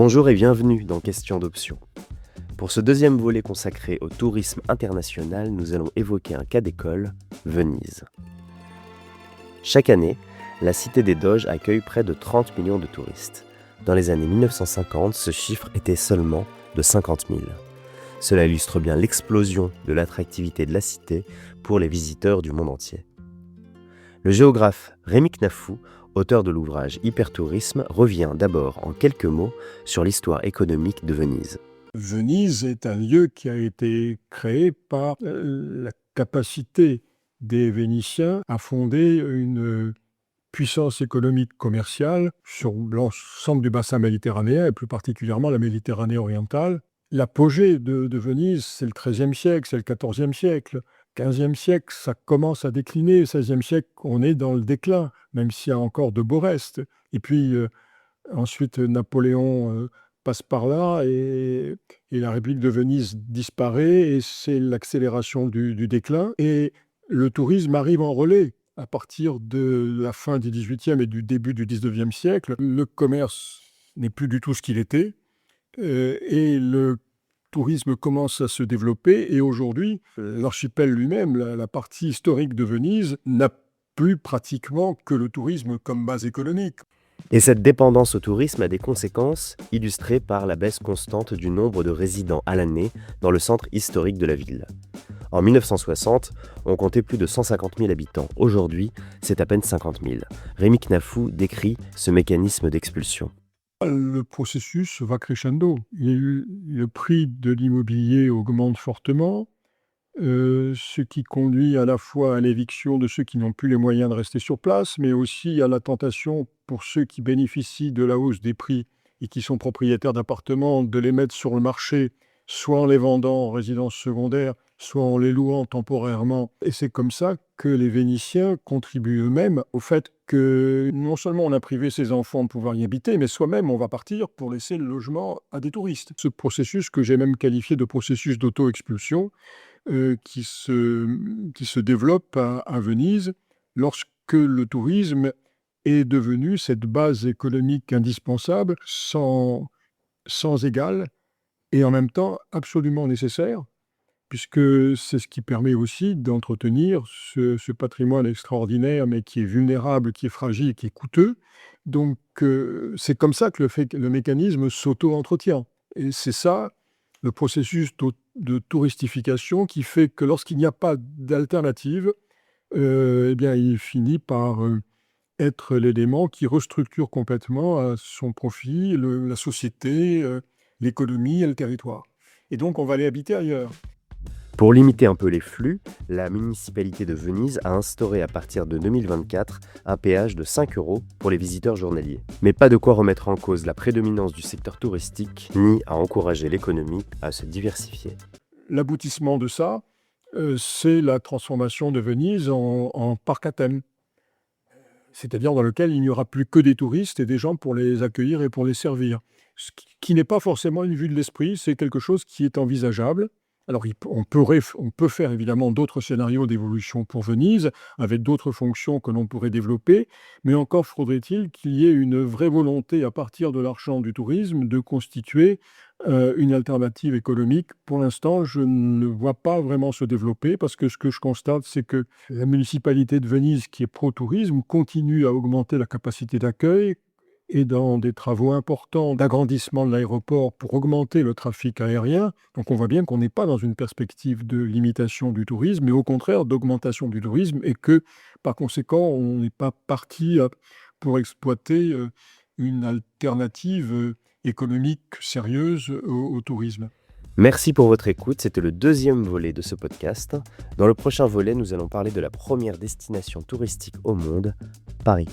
Bonjour et bienvenue dans Question d'options. Pour ce deuxième volet consacré au tourisme international, nous allons évoquer un cas d'école, Venise. Chaque année, la Cité des Doges accueille près de 30 millions de touristes. Dans les années 1950, ce chiffre était seulement de 50 000. Cela illustre bien l'explosion de l'attractivité de la cité pour les visiteurs du monde entier. Le géographe Rémi Knafou, auteur de l'ouvrage Hypertourisme, revient d'abord en quelques mots sur l'histoire économique de Venise. Venise est un lieu qui a été créé par la capacité des Vénitiens à fonder une puissance économique commerciale sur l'ensemble du bassin méditerranéen et plus particulièrement la Méditerranée orientale. L'apogée de Venise, c'est le XIIIe siècle, c'est le XIVe siècle. XVe siècle, ça commence à décliner. XVIe siècle, on est dans le déclin, même s'il y a encore de beaux restes. Et puis ensuite, Napoléon passe par là et la République de Venise disparaît et c'est l'accélération du déclin. Et le tourisme arrive en relais à partir de la fin du XVIIIe et du début du XIXe siècle. Le commerce n'est plus du tout ce qu'il était et le tourisme commence à se développer. Et aujourd'hui, l'archipel lui-même, la partie historique de Venise, n'a plus pratiquement que le tourisme comme base économique. Et cette dépendance au tourisme a des conséquences illustrées par la baisse constante du nombre de résidents à l'année dans le centre historique de la ville. En 1960, on comptait plus de 150 000 habitants. Aujourd'hui, c'est à peine 50 000. Rémi Knafou décrit ce mécanisme d'expulsion. Le processus va crescendo. Le prix de l'immobilier augmente fortement, ce qui conduit à la fois à l'éviction de ceux qui n'ont plus les moyens de rester sur place, mais aussi à la tentation pour ceux qui bénéficient de la hausse des prix et qui sont propriétaires d'appartements de les mettre sur le marché, soit en les vendant en résidence secondaire, soit en les louant temporairement. Et c'est comme ça que les Vénitiens contribuent eux-mêmes au fait que non seulement on a privé ses enfants de pouvoir y habiter, mais soi-même on va partir pour laisser le logement à des touristes. Ce processus que j'ai même qualifié de processus d'auto-expulsion, qui se développe à Venise lorsque le tourisme est devenu cette base économique indispensable, sans égal, et en même temps absolument nécessaire, puisque c'est ce qui permet aussi d'entretenir ce patrimoine extraordinaire, mais qui est vulnérable, qui est fragile, qui est coûteux. Donc c'est comme ça que le mécanisme s'auto-entretient. Et c'est ça, le processus de touristification qui fait que lorsqu'il n'y a pas d'alternative, eh bien, il finit par être l'élément qui restructure complètement à son profit la société, l'économie et le territoire. Et donc, on va aller habiter ailleurs. Pour limiter un peu les flux, la municipalité de Venise a instauré à partir de 2024 un péage de 5 € pour les visiteurs journaliers. Mais pas de quoi remettre en cause la prédominance du secteur touristique, ni à encourager l'économie à se diversifier. L'aboutissement de ça, c'est la transformation de Venise en parc à thème, c'est-à-dire dans lequel il n'y aura plus que des touristes et des gens pour les accueillir et pour les servir. Ce qui n'est pas forcément une vue de l'esprit, c'est quelque chose qui est envisageable. Alors, on peut faire évidemment d'autres scénarios d'évolution pour Venise, avec d'autres fonctions que l'on pourrait développer, mais encore faudrait-il qu'il y ait une vraie volonté, à partir de l'argent du tourisme, de constituer une alternative économique. Pour l'instant, je ne vois pas vraiment se développer, parce que ce que je constate, c'est que la municipalité de Venise, qui est pro-tourisme, continue à augmenter la capacité d'accueil, et dans des travaux importants d'agrandissement de l'aéroport pour augmenter le trafic aérien. Donc on voit bien qu'on n'est pas dans une perspective de limitation du tourisme, mais au contraire d'augmentation du tourisme, et que par conséquent, on n'est pas parti pour exploiter une alternative économique sérieuse au tourisme. Merci pour votre écoute, c'était le deuxième volet de ce podcast. Dans le prochain volet, nous allons parler de la première destination touristique au monde, Paris.